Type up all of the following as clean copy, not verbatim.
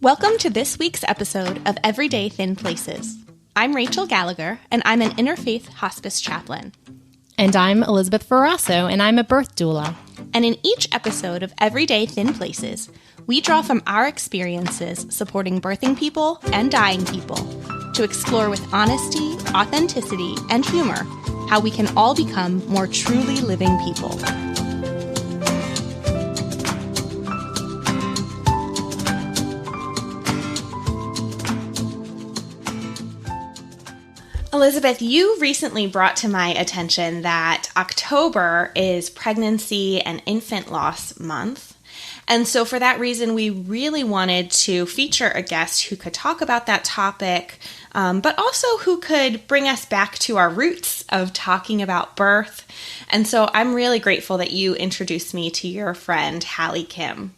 Welcome to this week's episode of Everyday Thin Places. I'm Rachel Gallagher, and I'm an interfaith hospice chaplain. And I'm Elizabeth Ferrasso, and I'm a birth doula. And in each episode of Everyday Thin Places, we draw from our experiences supporting birthing people and dying people to explore with honesty, authenticity, and humor how we can all become more truly living people. Elizabeth, you recently brought to my attention that October is Pregnancy and Infant Loss Month. And so for that reason, we really wanted to feature a guest who could talk about that topic, but also who could bring us back to our roots of talking about birth. And so I'm really grateful that you introduced me to your friend, Halley Kim.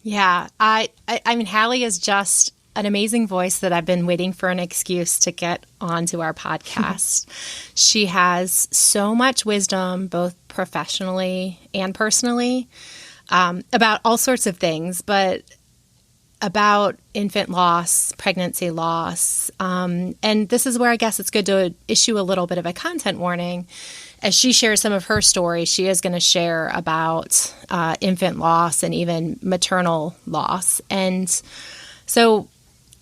Yeah, I mean, Halley is just an amazing voice that I've been waiting for an excuse to get onto our podcast. She has so much wisdom, both professionally and personally, about all sorts of things, but about infant loss, pregnancy loss. And this is where I guess it's good to issue a little bit of a content warning. As she shares some of her story, she is going to share about infant loss and even maternal loss. And so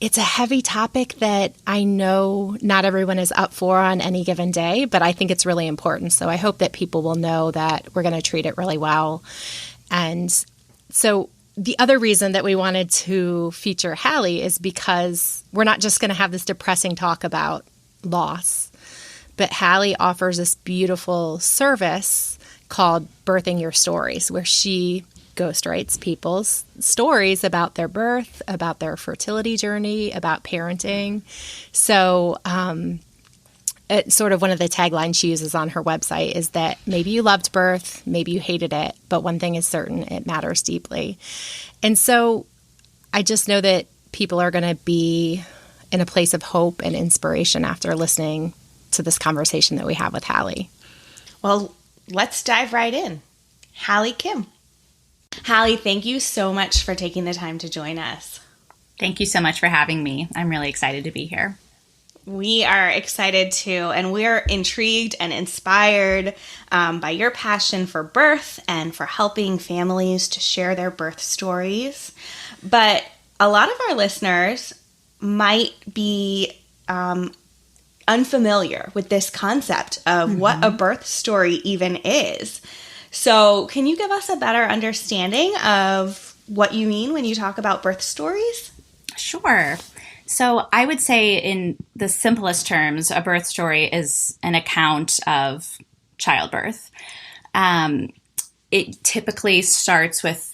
it's a heavy topic that I know not everyone is up for on any given day, but I think it's really important. So I hope that people will know that we're going to treat it really well. And so the other reason that we wanted to feature Halley is because we're not just going to have this depressing talk about loss, but Halley offers this beautiful service called Birthing Your Stories, where she ghostwrites people's stories about their birth, about their fertility journey, about parenting. So it's sort of one of the taglines she uses on her website is that maybe you loved birth, maybe you hated it, but one thing is certain, it matters deeply. And so I just know that people are going to be in a place of hope and inspiration after listening to this conversation that we have with Halley. Well, let's dive right in. Halley Kim. Halley, thank you so much for taking the time to join us. Thank you so much for having me. I'm really excited to be here. We are excited too, and we're intrigued and inspired by your passion for birth and for helping families to share their birth stories. But a lot of our listeners might be unfamiliar with this concept of what a birth story even is. So can you give us a better understanding of what you mean when you talk about birth stories? Sure. So I would say in the simplest terms, a birth story is an account of childbirth. It typically starts with,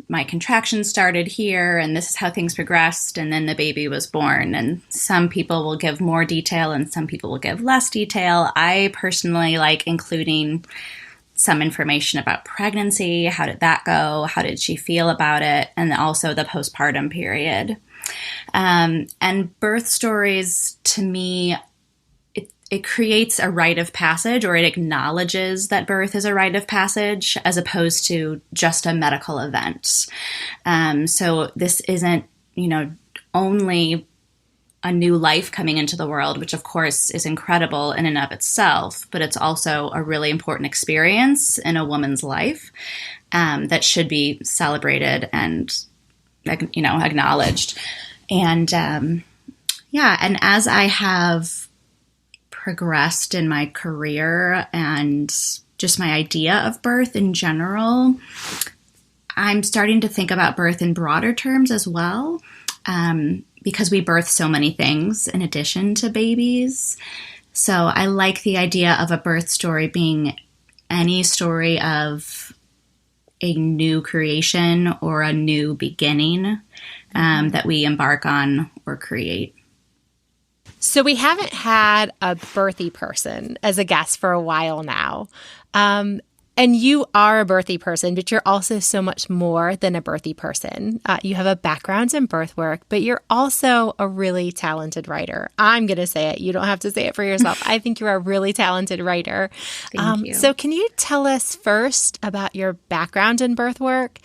my contractions started here and this is how things progressed and then the baby was born. And some people will give more detail and some people will give less detail. I personally like including some information about pregnancy. How did that go? How did she feel about it? And also the postpartum period. And birth stories, to me, it creates a rite of passage, or it acknowledges that birth is a rite of passage as opposed to just a medical event. So this isn't, only a new life coming into the world, which of course is incredible in and of itself, but it's also a really important experience in a woman's life that should be celebrated and, acknowledged. And and as I have progressed in my career and just my idea of birth in general, I'm starting to think about birth in broader terms as well. Because we birth so many things in addition to babies. So I like the idea of a birth story being any story of a new creation or a new beginning that we embark on or create. So we haven't had a birthy person as a guest for a while now. And you are a birthy person, but you're also so much more than a birthy person. You have a background in birth work, but you're also a really talented writer. I'm going to say it. You don't have to say it for yourself. I think you're a really talented writer. Thank you. So can you tell us first about your background in birth work?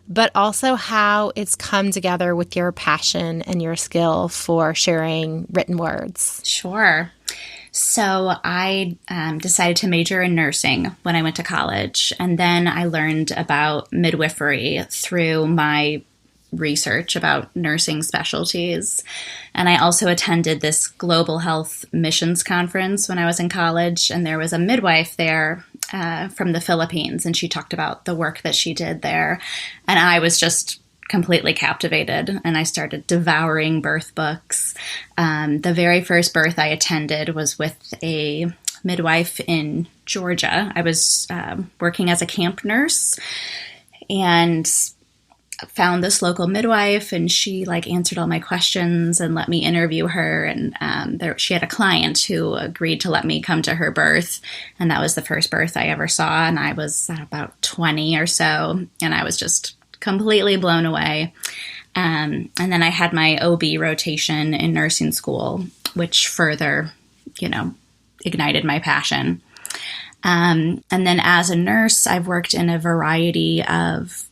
but also how it's come together with your passion and your skill for sharing written words. Sure. So I decided to major in nursing when I went to college, and then I learned about midwifery through my research about nursing specialties. And I also attended this global health missions conference when I was in college, and there was a midwife there from the Philippines, and she talked about the work that she did there. And I was just completely captivated, and I started devouring birth books. The very first birth I attended was with a midwife in Georgia. I was working as a camp nurse and found this local midwife, and she answered all my questions and let me interview her. And she had a client who agreed to let me come to her birth. And that was the first birth I ever saw. And I was about 20 or so, and I was just completely blown away. And then I had my OB rotation in nursing school, which further, ignited my passion. And then as a nurse, I've worked in a variety of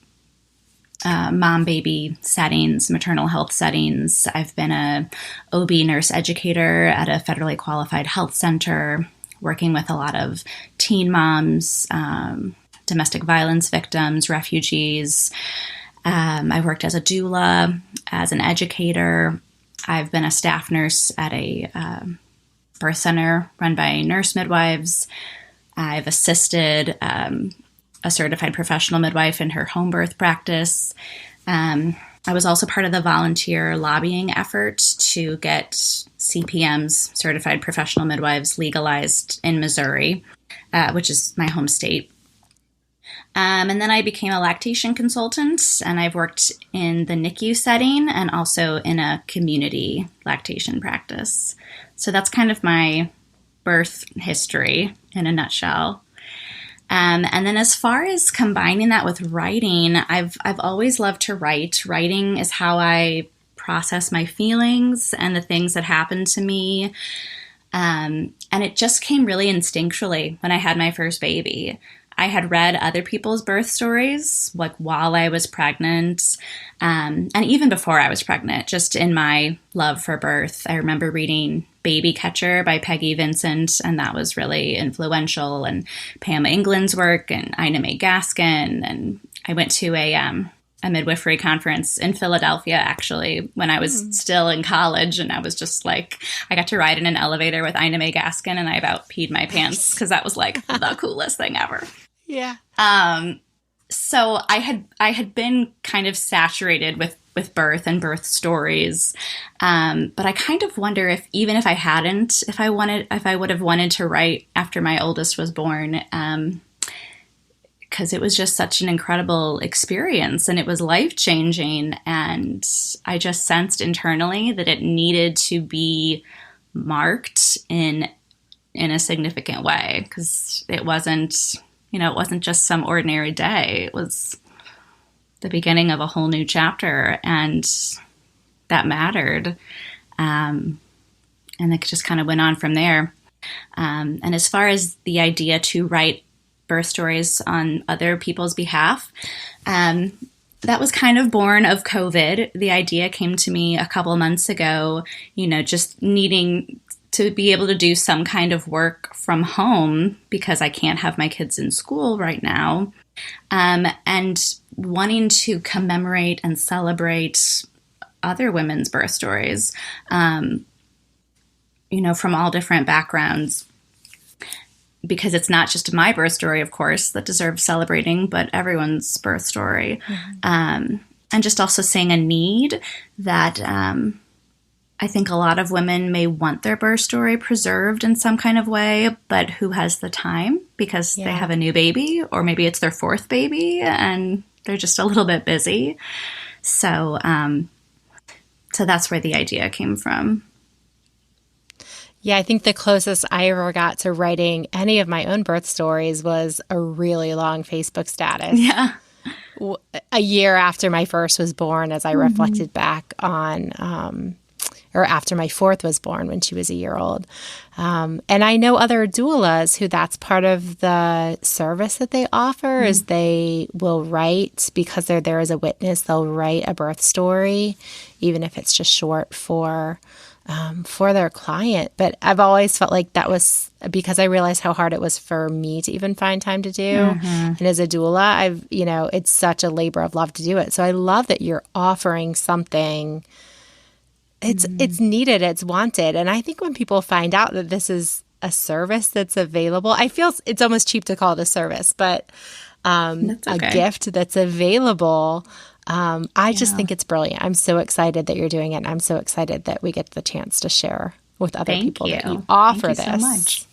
mom-baby settings, maternal health settings. I've been a OB nurse educator at a federally qualified health center, working with a lot of teen moms, domestic violence victims, refugees. I worked as a doula, as an educator. I've been a staff nurse at a birth center run by nurse midwives. I've assisted a certified professional midwife in her home birth practice. I was also part of the volunteer lobbying effort to get CPMs, certified professional midwives, legalized in Missouri, which is my home state. And then I became a lactation consultant, and I've worked in the NICU setting and also in a community lactation practice. So that's kind of my birth history in a nutshell. And then as far as combining that with writing, I've always loved to write. Writing is how I process my feelings and the things that happened to me. And it just came really instinctually when I had my first baby. I had read other people's birth stories, while I was pregnant, and even before I was pregnant, just in my love for birth. I remember reading Baby Catcher by Peggy Vincent, and that was really influential, and Pam England's work, and Ina May Gaskin. And I went to a midwifery conference in Philadelphia, actually, when I was still in college, and I was just I got to ride in an elevator with Ina May Gaskin, and I about peed my pants because that was the coolest thing ever. Yeah. So I had been kind of saturated with birth and birth stories. But I kind of wonder if I would have wanted to write after my oldest was born, because it was just such an incredible experience and it was life-changing. And I just sensed internally that it needed to be marked in a significant way, because it wasn't just some ordinary day. It was the beginning of a whole new chapter, and that mattered. And it just kind of went on from there. And as far as the idea to write birth stories on other people's behalf, that was kind of born of COVID. The idea came to me a couple months ago, just needing to be able to do some kind of work from home because I can't have my kids in school right now, and wanting to commemorate and celebrate other women's birth stories, from all different backgrounds, because it's not just my birth story, of course, that deserves celebrating, but everyone's birth story. Mm-hmm. And just also seeing a need that I think a lot of women may want their birth story preserved in some kind of way, but who has the time because they have a new baby, or maybe it's their fourth baby and they're just a little bit busy. So that's where the idea came from. Yeah, I think the closest I ever got to writing any of my own birth stories was a really long Facebook status. Yeah. A year after my first was born, as I reflected back on or after my fourth was born when she was a year old. And I know other doulas who that's part of the service that they offer is they will write, because they're there as a witness, they'll write a birth story, even if it's just short for their client. But I've always felt like that was because I realized how hard it was for me to even find time to do. And as a doula, it's such a labor of love to do it. So I love that you're offering something. It's needed, it's wanted. And I think when people find out that this is a service that's available, I feel it's almost cheap to call it a service, but a gift that's available. I just think it's brilliant. I'm so excited that you're doing it. And I'm so excited that we get the chance to share with other people that you offer this. Thank you so much.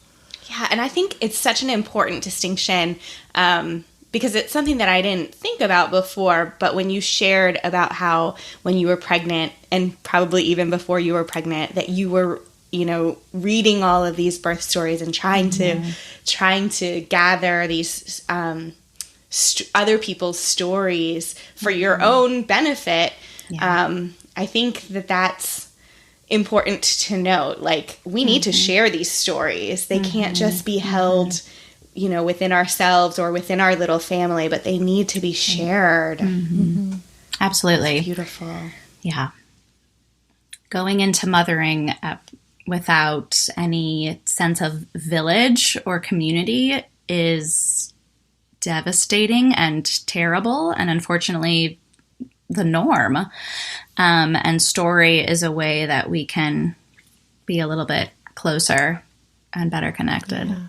Yeah, and I think it's such an important distinction because it's something that I didn't think about before, but when you shared about how when you were pregnant, and probably even before you were pregnant, that you were, reading all of these birth stories and trying to gather these other people's stories for your own benefit. I think that that's important to note. Like, we need to share these stories. They can't just be held, within ourselves or within our little family, but they need to be shared. Absolutely. That's beautiful. Yeah. Going into mothering without any sense of village or community is devastating and terrible, and unfortunately the norm. And story is a way that we can be a little bit closer and better connected. Yeah.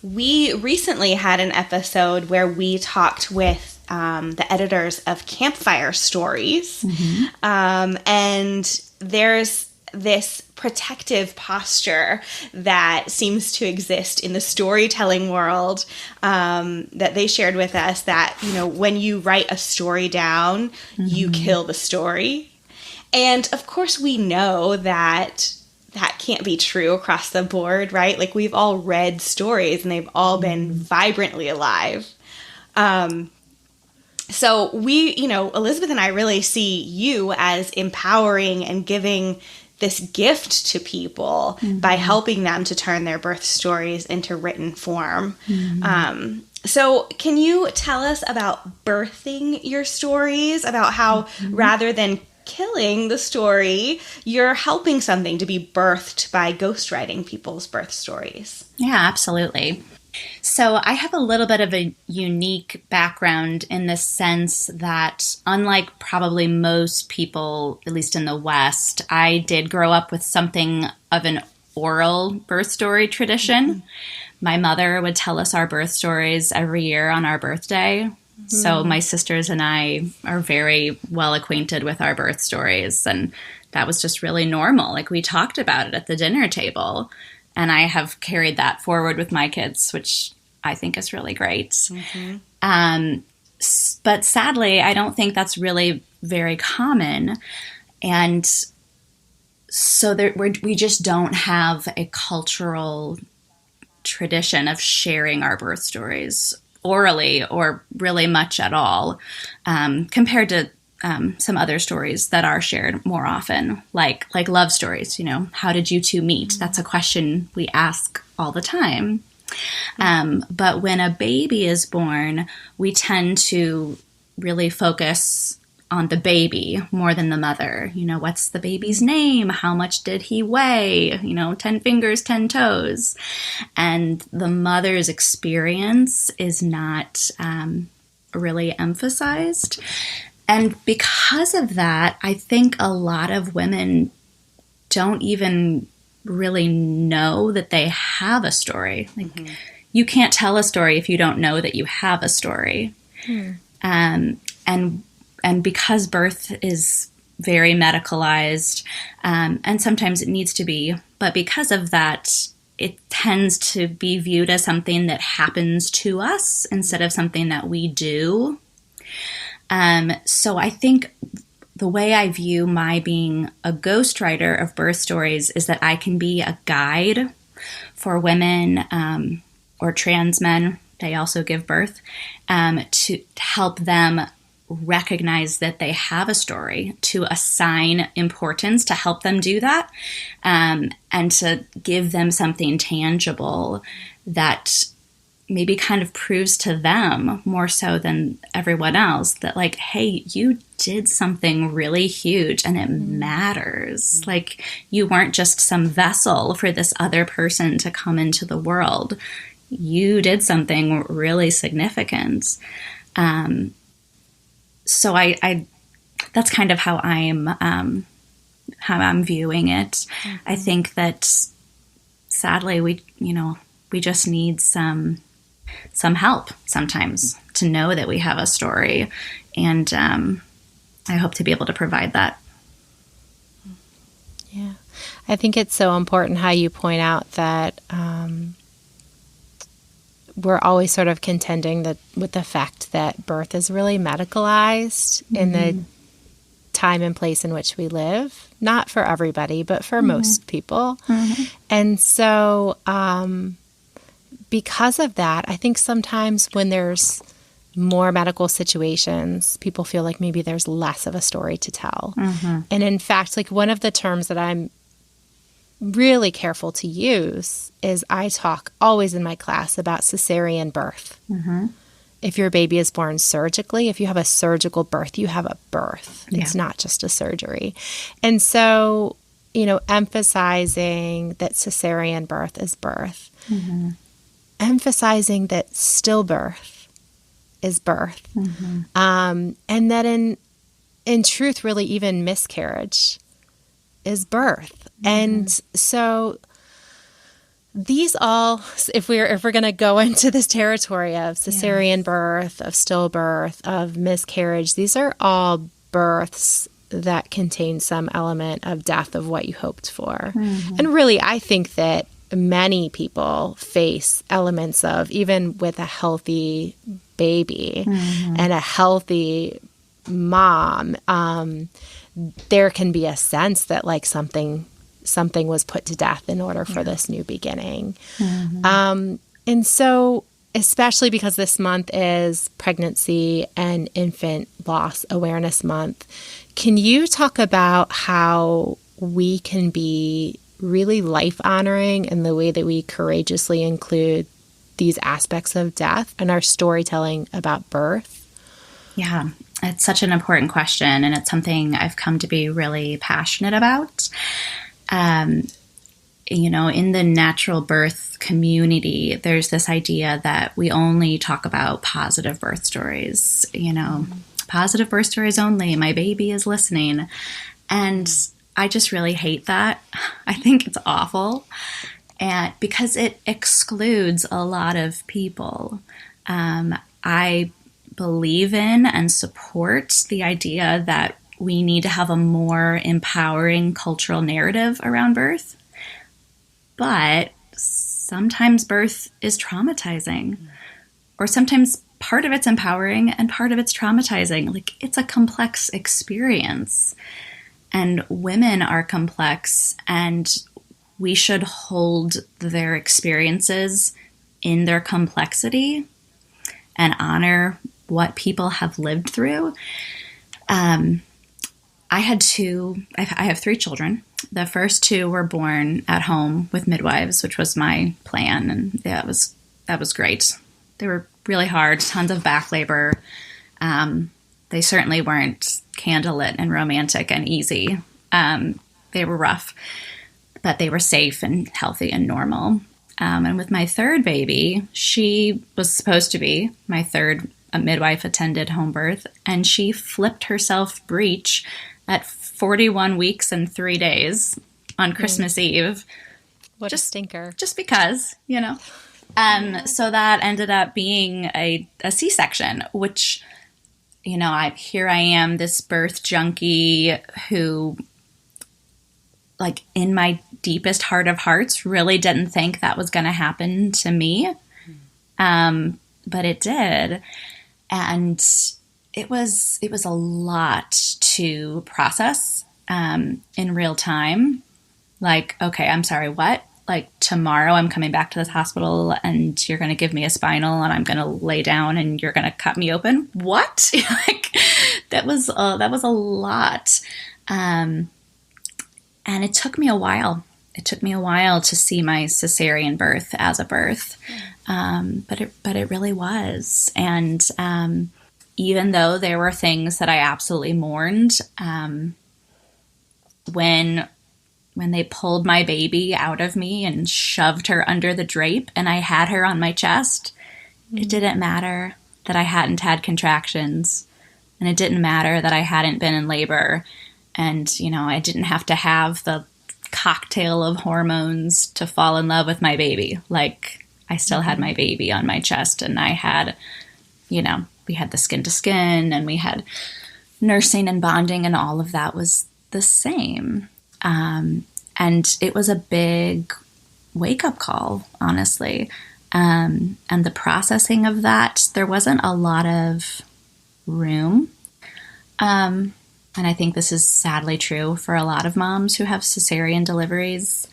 We recently had an episode where we talked with the editors of Campfire Stories, and there's this protective posture that seems to exist in the storytelling world that they shared with us, that, when you write a story down, you kill the story. And of course we know that that can't be true across the board, right? Like, we've all read stories and they've all been vibrantly alive. So we, Elizabeth and I really see you as empowering and giving this gift to people by helping them to turn their birth stories into written form. So can you tell us about birthing your stories, about how rather than killing the story, you're helping something to be birthed by ghostwriting people's birth stories? Yeah, absolutely. So I have a little bit of a unique background in the sense that, unlike probably most people, at least in the West, I did grow up with something of an oral birth story tradition. My mother would tell us our birth stories every year on our birthday. So my sisters and I are very well acquainted with our birth stories, and that was just really normal. Like, we talked about it at the dinner table. And I have carried that forward with my kids, which I think is really great. But sadly, I don't think that's really very common. And so we just don't have a cultural tradition of sharing our birth stories orally or really much at all, compared to some other stories that are shared more often, like love stories. How did you two meet? That's a question we ask all the time. But when a baby is born, we tend to really focus on the baby more than the mother. What's the baby's name? How much did he weigh? 10 fingers, 10 toes. And the mother's experience is not really emphasized. And because of that, I think a lot of women don't even really know that they have a story. Like, you can't tell a story if you don't know that you have a story. And because birth is very medicalized, and sometimes it needs to be, but because of that, it tends to be viewed as something that happens to us instead of something that we do. So I think the way I view my being a ghostwriter of birth stories is that I can be a guide for women or trans men, they also give birth, to help them recognize that they have a story, to assign importance, to help them do that, and to give them something tangible that maybe kind of proves to them more so than everyone else that, like, hey, you did something really huge and it matters. Like, you weren't just some vessel for this other person to come into the world. You did something really significant. So I that's kind of how I'm viewing it. I think that sadly we just need some help sometimes to know that we have a story, and I hope to be able to provide that. Yeah, I think it's so important how you point out that we're always sort of contending that with the fact that birth is really medicalized in the time and place in which we live. Not for everybody, but for most people. And so because of that, I think sometimes when there's more medical situations, people feel like maybe there's less of a story to tell. And in fact, like, one of the terms that I'm really careful to use is I talk always in my class about cesarean birth. If your baby is born surgically, if you have a surgical birth, you have a birth. It's not just a surgery. And so, emphasizing that cesarean birth is birth, emphasizing that stillbirth is birth, and that in truth, really, even miscarriage is birth. And so these all, if we're going to go into this territory of cesarean birth, of stillbirth, of miscarriage, these are all births that contain some element of death of what you hoped for. And really, I think that many people face elements of, even with a healthy baby and a healthy mom, there can be a sense that, like, something was put to death in order for this new beginning. And so, especially because this month is Pregnancy and Infant Loss Awareness Month, can you talk about how we can be really life-honoring in the way that we courageously include these aspects of death in our storytelling about birth? Yeah, it's such an important question, and it's something I've come to be really passionate about. In the natural birth community, there's this idea that we only talk about positive birth stories, positive birth stories only. My baby is listening. And I just really hate that. I think it's awful. And because it excludes a lot of people. I believe in and support the idea that we need to have a more empowering cultural narrative around birth. But sometimes birth is traumatizing, or sometimes part of it's empowering and part of it's traumatizing. Like, it's a complex experience, and women are complex, and we should hold their experiences in their complexity and honor what people have lived through. I have 3 children. The first 2 were born at home with midwives, which was my plan. And that was great. They were really hard, tons of back labor. They certainly weren't candlelit and romantic and easy. They were rough, but they were safe and healthy and normal. And with my third baby, she was supposed to be my third midwife attended home birth, and she flipped herself breech at 41 weeks and 3 days on Christmas Eve. What a stinker. Just because, So that ended up being a C-section, which, here I am, this birth junkie who, like, in my deepest heart of hearts, really didn't think that was going to happen to me. But it did. And it was a lot to process in real time. Like, okay, I'm sorry, what? like, tomorrow I'm coming back to this hospital and you're going to give me a spinal and I'm going to lay down and you're going to cut me open. What? Like, that was a lot. And it took me a while. It took me a while to see my cesarean birth as a birth. But it really was. And, even though there were things that I absolutely mourned, when they pulled my baby out of me and shoved her under the drape and I had her on my chest, it didn't matter that I hadn't had contractions, and it didn't matter that I hadn't been in labor, and, I didn't have to have the cocktail of hormones to fall in love with my baby. Like, I still had my baby on my chest, and I had, we had the skin to skin, and we had nursing and bonding, and all of that was the same. And it was a big wake-up call, honestly. And the processing of that, there wasn't a lot of room. And I think this is sadly true for a lot of moms who have cesarean deliveries,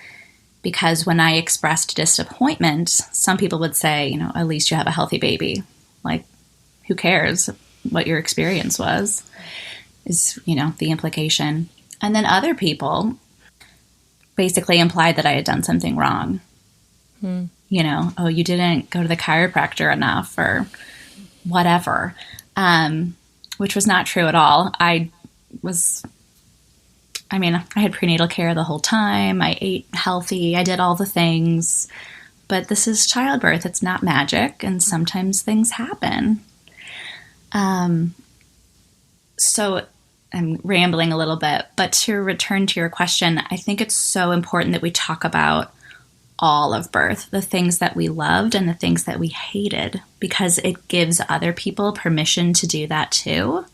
because when I expressed disappointment, some people would say, at least you have a healthy baby. Like, who cares what your experience was, is, the implication. And then other people basically implied that I had done something wrong. Oh, you didn't go to the chiropractor enough, or whatever, which was not true at all. I had prenatal care the whole time. I ate healthy. I did all the things. But this is childbirth. It's not magic, and sometimes things happen. So I'm rambling a little bit, but to return to your question, I think it's so important that we talk about all of birth, the things that we loved and the things that we hated, because it gives other people permission to do that too.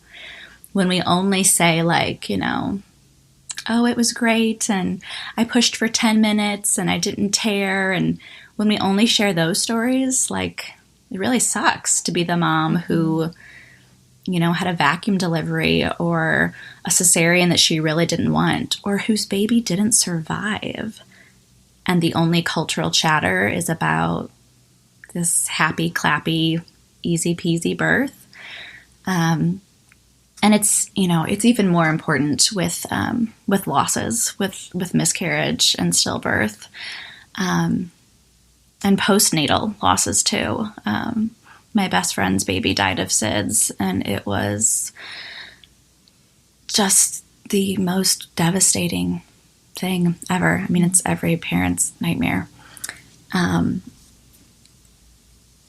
When we only say, like, oh, it was great, and I pushed for 10 minutes and I didn't tear, and when we only share those stories, like, it really sucks to be the mom who, had a vacuum delivery or a cesarean that she really didn't want, or whose baby didn't survive. And the only cultural chatter is about this happy, clappy, easy peasy birth. And it's, it's even more important with losses, with miscarriage and stillbirth, and postnatal losses too. My best friend's baby died of SIDS, and it was just the most devastating thing ever. I mean, it's every parent's nightmare. And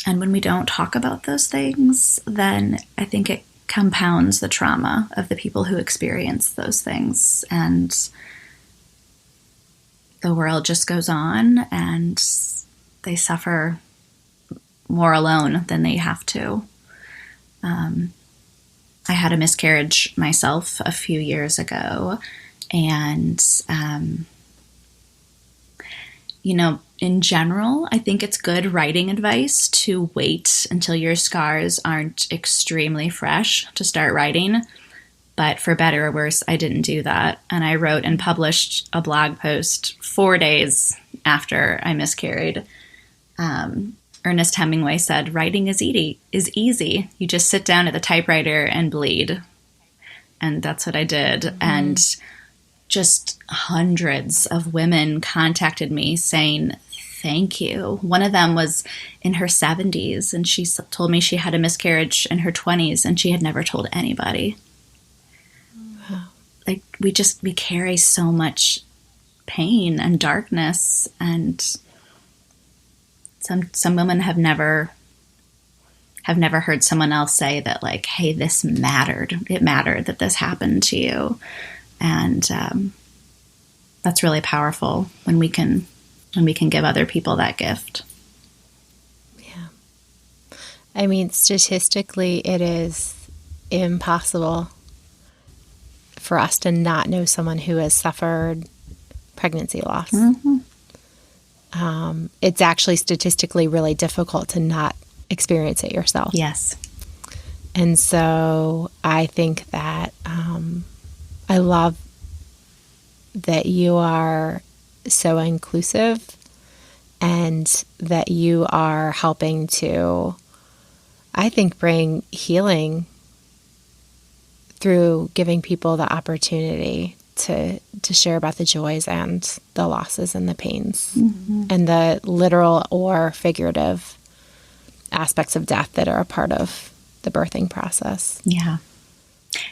when we don't talk about those things, then I think it compounds the trauma of the people who experience those things. And the world just goes on, and they suffer more alone than they have to. I had a miscarriage myself a few years ago, and, in general, I think it's good writing advice to wait until your scars aren't extremely fresh to start writing. But for better or worse, I didn't do that. And I wrote and published a blog post 4 days after I miscarried. Ernest Hemingway said, "Writing is easy. You just sit down at the typewriter and bleed." And that's what I did. Mm-hmm. And just hundreds of women contacted me saying, "Thank you." One of them was in her 70s, and she told me she had a miscarriage in her 20s, and she had never told anybody. Wow. Like, we carry so much pain and darkness, and some women have never heard someone else say that, like, "Hey, this mattered. It mattered that this happened to you." And that's really powerful when we can give other people that gift. Yeah. I mean, statistically, it is impossible for us to not know someone who has suffered pregnancy loss. Mm-hmm. It's actually statistically really difficult to not experience it yourself. Yes. And so I think that I love that you are so inclusive and that you are helping to, I think, bring healing through giving people the opportunity to share about the joys and the losses and the pains and the literal or figurative aspects of death that are a part of the birthing process. Yeah.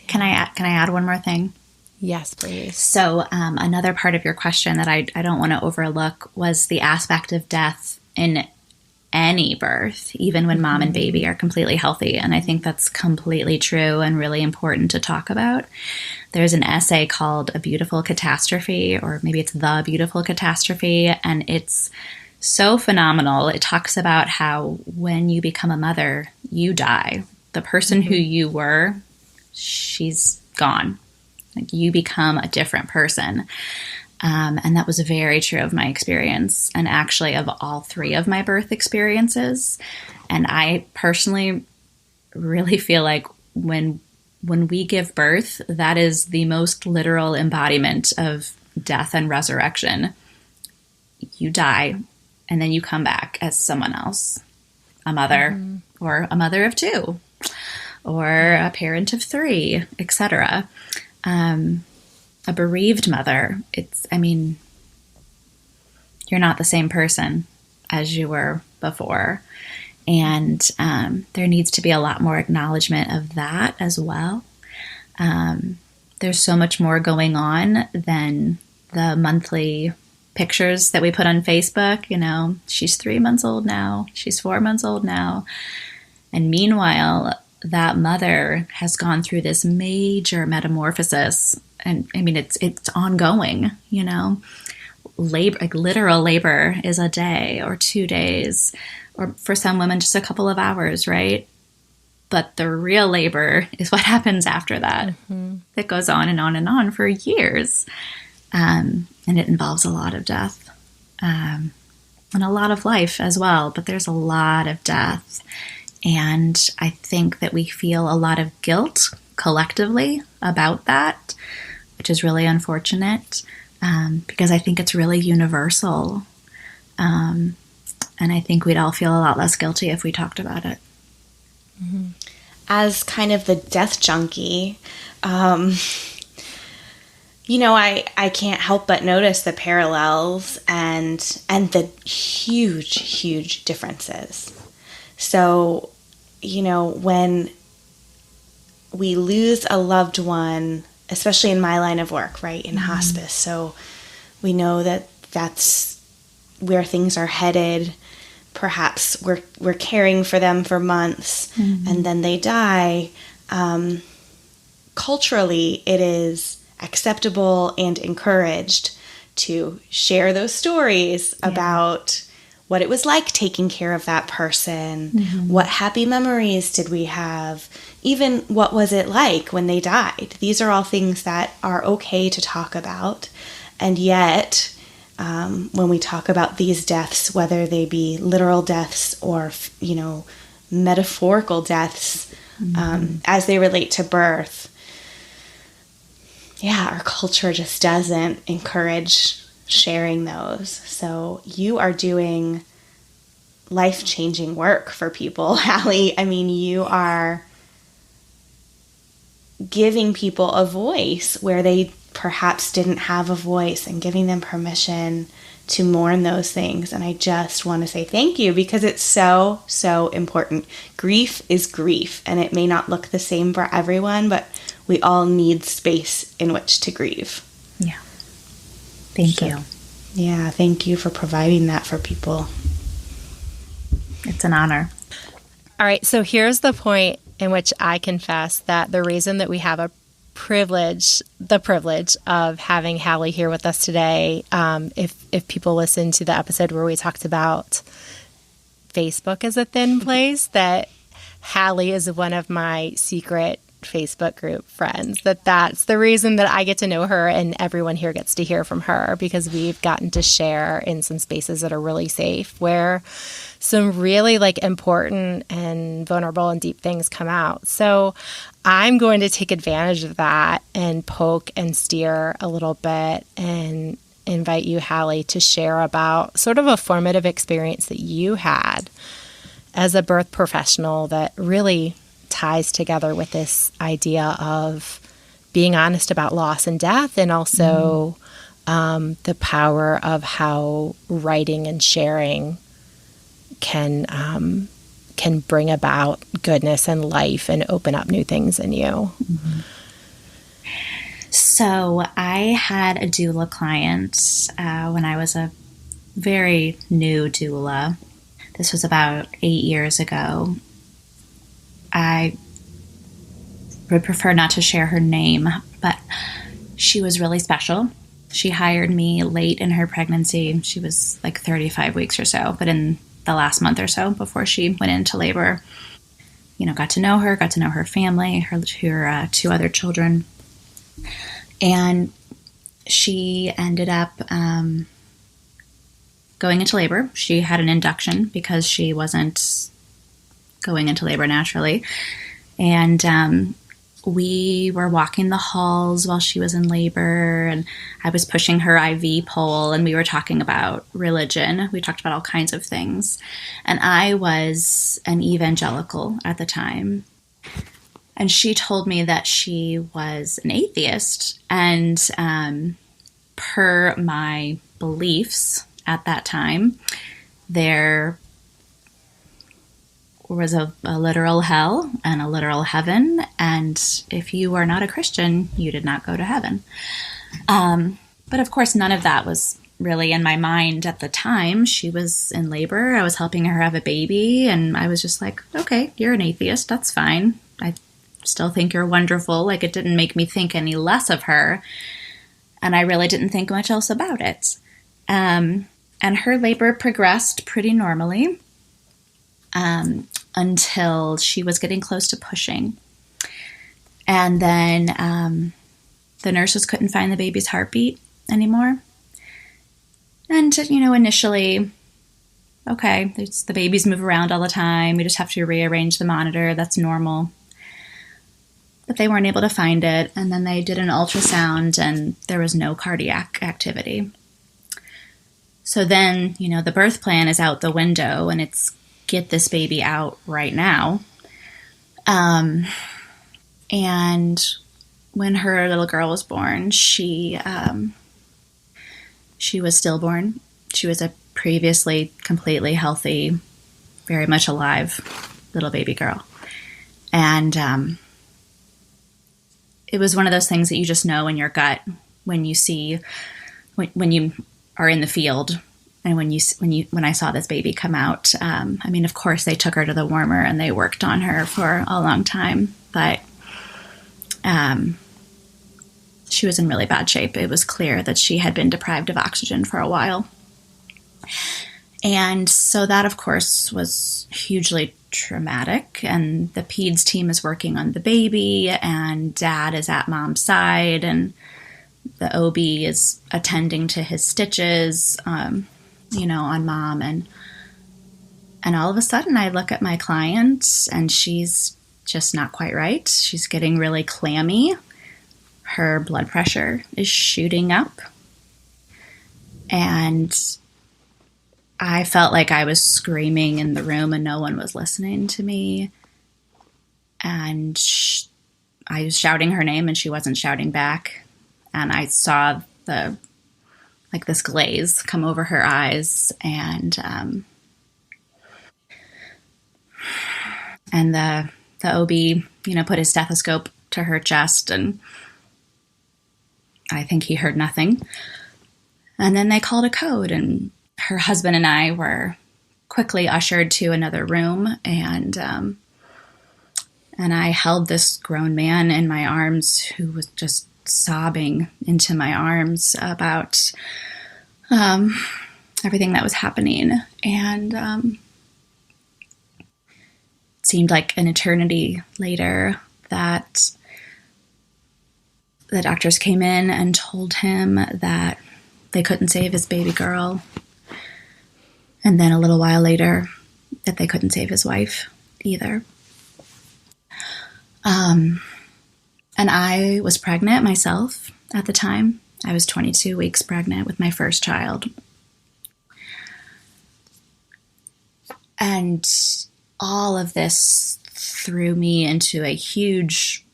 Can I add one more thing? Yes, please. So another part of your question that I don't want to overlook was the aspect of death in any birth, even when mom and baby are completely healthy. And I think that's completely true and really important to talk about. There's an essay called A Beautiful Catastrophe, or maybe it's The Beautiful Catastrophe, and it's so phenomenal. It talks about how when you become a mother, you die. The person who you were, she's gone. Like, you become a different person. And that was very true of my experience, and actually of all three of my birth experiences. And I personally really feel like when we give birth, that is the most literal embodiment of death and resurrection. You die, and then you come back as someone else, a mother, or a mother of two, or a parent of three, etc. A bereaved mother, you're not the same person as you were before. And there needs to be a lot more acknowledgement of that as well. There's so much more going on than the monthly pictures that we put on Facebook. You know, she's 3 months old now, she's 4 months old now. And meanwhile, that mother has gone through this major metamorphosis. And it's ongoing, you know. Labor, like literal labor, is a day or 2 days, or for some women, just a couple of hours, right? But the real labor is what happens after that. It goes on and on and on for years. And it involves a lot of death and a lot of life as well. But there's a lot of death. And I think that we feel a lot of guilt collectively about that, which is really unfortunate, because I think it's really universal. And I think we'd all feel a lot less guilty if we talked about it. As kind of the death junkie, you know, I can't help but notice the parallels and the huge differences. So, you know, when we lose a loved one, especially in my line of work, right, in hospice, so we know that that's where things are headed. Perhaps we're caring for them for months, and then they die. Culturally, it is acceptable and encouraged to share those stories about what it was like taking care of that person, what happy memories did we have, even what was it like when they died. These are all things that are okay to talk about. And yet, when we talk about these deaths, whether they be literal deaths or, you know, metaphorical deaths, as they relate to birth, our culture just doesn't encourage sharing those. So you are doing life-changing work for people, Halley. I mean, you are giving people a voice where they perhaps didn't have a voice, and giving them permission to mourn those things. And I just want to say thank you, because it's so important. Grief is grief, and it may not look the same for everyone, but we all need space in which to grieve. Yeah. Thank you. Yeah, thank you for providing that for people. It's an honor. All right, so here's the point in which I confess that the reason that we have the privilege of having Halley here with us today, if people listen to the episode where we talked about Facebook as a thin place, that Halley is one of my secret Facebook group friends, that's the reason that I get to know her, and everyone here gets to hear from her, because we've gotten to share in some spaces that are really safe, where some really important and vulnerable and deep things come out. So I'm going to take advantage of that and poke and steer a little bit and invite you, Halley, to share about sort of a formative experience that you had as a birth professional that really ties together with this idea of being honest about loss and death, and also the power of how writing and sharing can bring about goodness and life and open up new things in you. Mm-hmm. So I had a doula client when I was a very new doula. This was about 8 years ago. I would prefer not to share her name, but she was really special. She hired me late in her pregnancy. She was like 35 weeks or so, but in the last month or so before she went into labor, got to know her family, her 2 other children. And she ended up going into labor. She had an induction because she wasn't going into labor naturally. And we were walking the halls while she was in labor, and I was pushing her IV pole, and we were talking about religion. We talked about all kinds of things. And I was an evangelical at the time. And she told me that she was an atheist. And per my beliefs at that time, there was a literal hell and a literal heaven. And if you were not a Christian, you did not go to heaven. But of course, none of that was really in my mind at the time. She was in labor. I was helping her have a baby. And I was just like, okay, you're an atheist. That's fine. I still think you're wonderful. Like, it didn't make me think any less of her. And I really didn't think much else about it. And her labor progressed pretty normally until she was getting close to pushing. And then the nurses couldn't find the baby's heartbeat anymore. And, initially, okay, the babies move around all the time. We just have to rearrange the monitor. That's normal. But they weren't able to find it. And then they did an ultrasound, and there was no cardiac activity. So then, the birth plan is out the window, and it's get this baby out right now. And when her little girl was born, she was stillborn. She was a previously completely healthy, very much alive little baby girl. And it was one of those things that you just know in your gut when you see, when you are in the field, and when I saw this baby come out. Of course they took her to the warmer and they worked on her for a long time, but she was in really bad shape. It was clear that she had been deprived of oxygen for a while. And so that, of course, was hugely traumatic. And the peds team is working on the baby, and dad is at mom's side, and the OB is attending to his stitches, on mom. And all of a sudden I look at my client, and she's just not quite right. She's getting really clammy. Her blood pressure is shooting up. And I felt like I was screaming in the room and no one was listening to me. And I was shouting her name and she wasn't shouting back. And I saw this glaze come over her eyes, and the OB, put his stethoscope to her chest, and I think he heard nothing. And then they called a code, and her husband and I were quickly ushered to another room, and I held this grown man in my arms who was just sobbing into my arms about everything that was happening. And it seemed like an eternity later that the doctors came in and told him that they couldn't save his baby girl. And then a little while later, that they couldn't save his wife either. And I was pregnant myself at the time. I was 22 weeks pregnant with my first child. And all of this threw me into a huge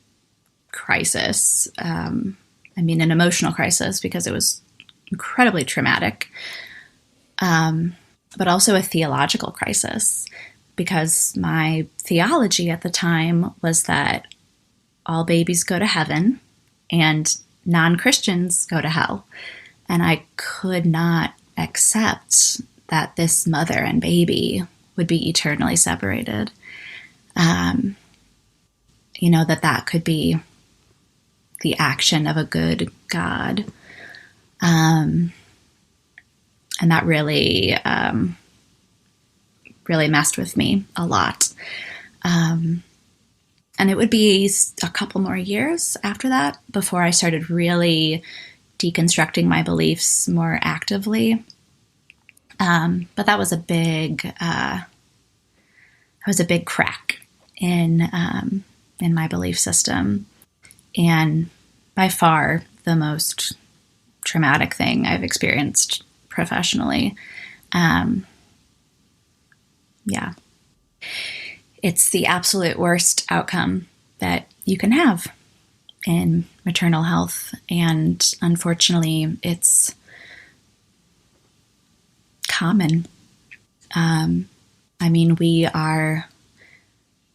crisis. An emotional crisis, because it was incredibly traumatic, but also a theological crisis, because my theology at the time was that all babies go to heaven and non-Christians go to hell. And I could not accept that this mother and baby would be eternally separated. That could be the action of a good God. And that really messed with me a lot. And it would be a couple more years after that before I started really deconstructing my beliefs more actively. But that was a big crack in my belief system, and by far the most traumatic thing I've experienced professionally. It's the absolute worst outcome that you can have in maternal health, and unfortunately, it's common.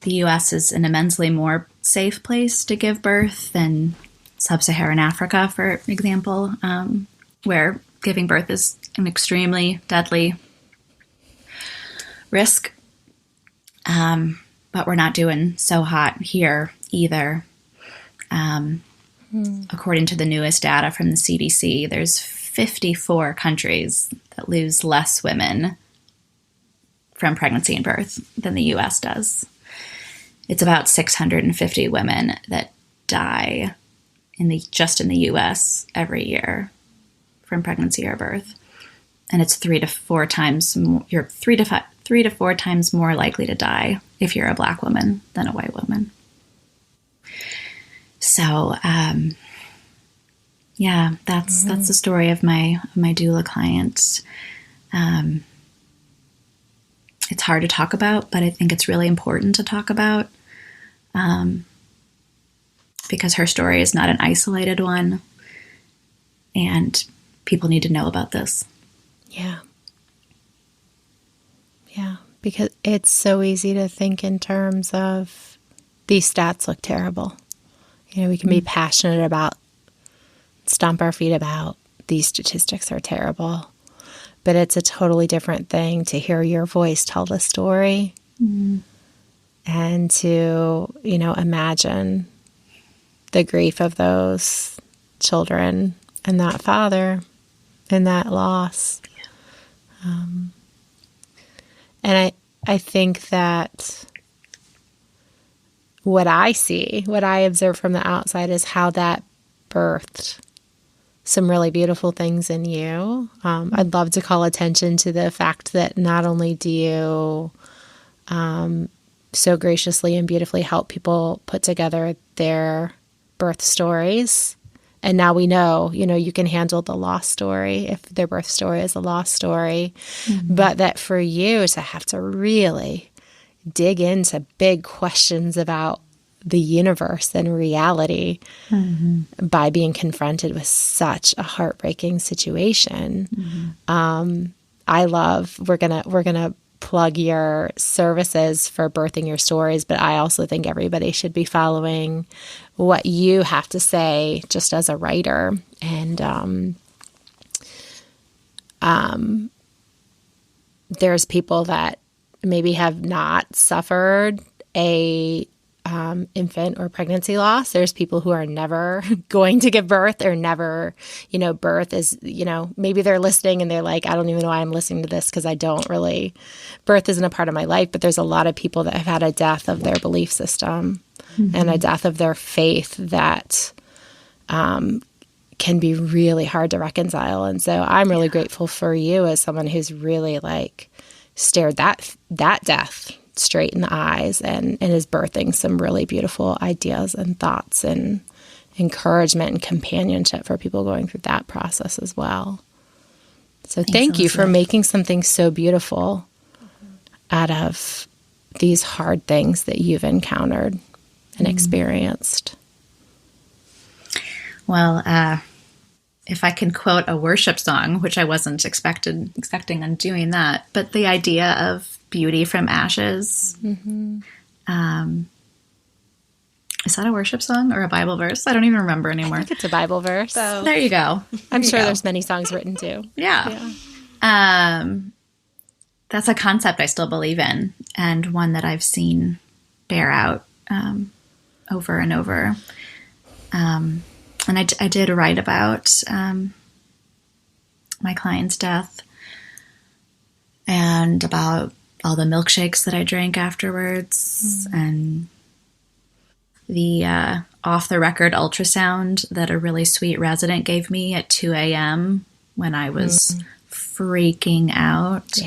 The U.S. is an immensely more safe place to give birth than sub-Saharan Africa, for example, where giving birth is an extremely deadly risk. But we're not doing so hot here either. According to the newest data from the CDC, there's 54 countries that lose less women from pregnancy and birth than the U.S. does. It's about 650 women that die just in the U.S. every year from pregnancy or birth, and it's 3 to 4 times you're 3 to 4 times more likely to die if you're a Black woman than a white woman. So, that's the story of my doula client. It's hard to talk about, but I think it's really important to talk about, because her story is not an isolated one, and people need to know about this. Yeah. Yeah, because it's so easy to think in terms of these stats look terrible. We can be passionate about, stomp our feet about, these statistics are terrible. But it's a totally different thing to hear your voice tell the story, and to, imagine the grief of those children and that father and that loss. And I think that what I observe from the outside is how that birthed some really beautiful things in you. I'd love to call attention to the fact that not only do you so graciously and beautifully help people put together their birth stories, and now we know, you can handle the loss story if their birth story is a loss story, but that for you to have to really dig into big questions about the universe and reality by being confronted with such a heartbreaking situation. We're gonna plug your services for birthing your stories, but I also think everybody should be following what you have to say just as a writer. And there's people that maybe have not suffered a infant or pregnancy loss. There's people who are never going to give birth, or never, birth is, maybe they're listening and they're like, I don't even know why I'm listening to this, because birth isn't a part of my life. But there's a lot of people that have had a death of their belief system and a death of their faith that can be really hard to reconcile. And so I'm really grateful for you as someone who's really stared that death straight in the eyes and is birthing some really beautiful ideas and thoughts and encouragement and companionship for people going through that process as well. So thank you for making something so beautiful out of these hard things that you've encountered and experienced. Well, if I can quote a worship song, which I wasn't expecting on doing that, but the idea of beauty from ashes. Is that a worship song or a Bible verse? I don't even remember anymore. I think it's a Bible verse. So, there you go. I'm sure there's many songs written too. Yeah. That's a concept I still believe in, and one that I've seen bear out over and over. And I did write about my client's death and about all the milkshakes that I drank afterwards and the off-the-record ultrasound that a really sweet resident gave me at 2 a.m. when I was freaking out.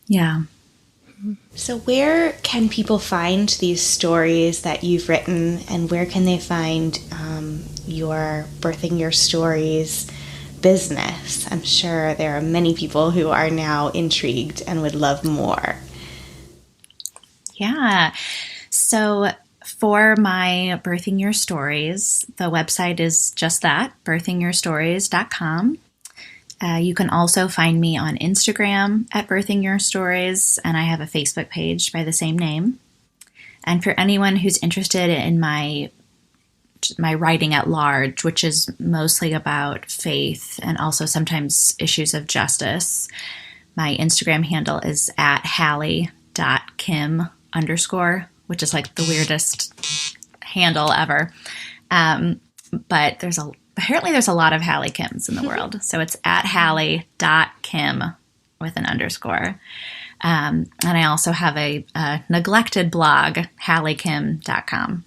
Yeah. So where can people find these stories that you've written, and where can they find your Birthing Your Stories business? I'm sure there are many people who are now intrigued and would love more. Yeah. So for my Birthing Your Stories, the website is just that, birthingyourstories.com. You can also find me on Instagram at Birthing Your Stories, and I have a Facebook page by the same name. And for anyone who's interested in my writing at large, which is mostly about faith and also sometimes issues of justice, my Instagram handle is at Halley.Kim_, which is like the weirdest handle ever. But apparently there's a lot of Halley Kims in the world. So it's at Halley.Kim with an underscore. And I also have a neglected blog, HalleyKim.com,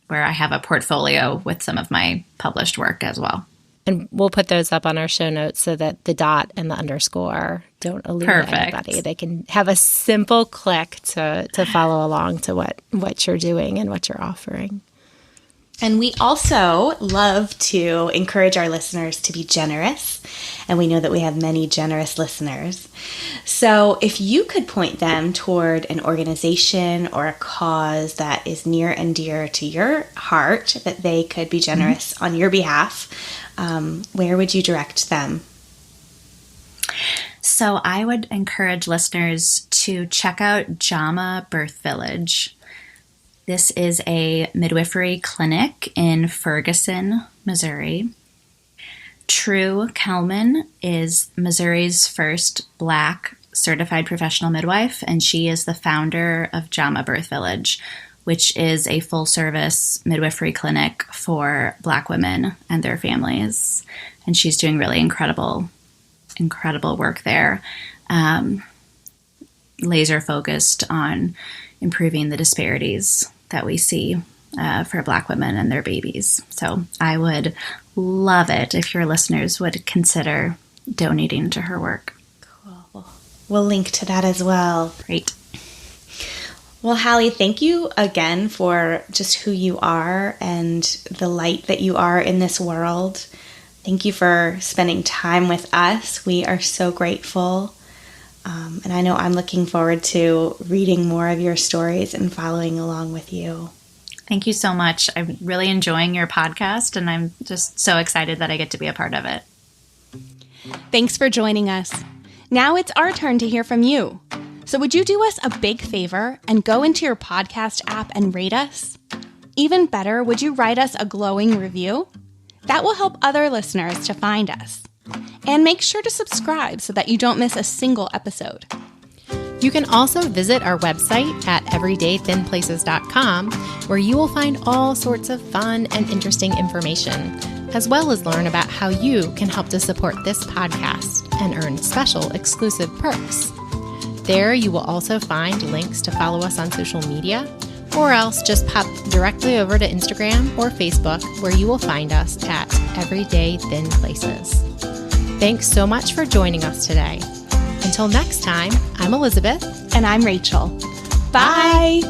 where I have a portfolio with some of my published work as well. And we'll put those up on our show notes so that the dot and the underscore don't elude anybody. They can have a simple click to follow along to what you're doing and what you're offering. And we also love to encourage our listeners to be generous. And we know that we have many generous listeners. So if you could point them toward an organization or a cause that is near and dear to your heart, that they could be generous on your behalf, where would you direct them? So I would encourage listeners to check out JAMA Birth Village. This is a midwifery clinic in Ferguson, Missouri. True Kelman is Missouri's first Black certified professional midwife, and she is the founder of JAMA Birth Village, which is a full-service midwifery clinic for Black women and their families. And she's doing really incredible work there, laser focused on improving the disparities that we see for Black women and their babies. So I would love it if your listeners would consider donating to her work. Cool. We'll link to that as well. Great. Well, Halley, thank you again for just who you are and the light that you are in this world. Thank you for spending time with us. We are so grateful. And I know I'm looking forward to reading more of your stories and following along with you. Thank you so much. I'm really enjoying your podcast, and I'm just so excited that I get to be a part of it. Thanks for joining us. Now it's our turn to hear from you. So would you do us a big favor and go into your podcast app and rate us? Even better, would you write us a glowing review? That will help other listeners to find us. And make sure to subscribe so that you don't miss a single episode. You can also visit our website at everydaythinplaces.com, where you will find all sorts of fun and interesting information, as well as learn about how you can help to support this podcast and earn special exclusive perks. There you will also find links to follow us on social media, or else just pop directly over to Instagram or Facebook, where you will find us at Everyday Thin Places. Thanks so much for joining us today. Until next time, I'm Elizabeth. And I'm Rachel. Bye.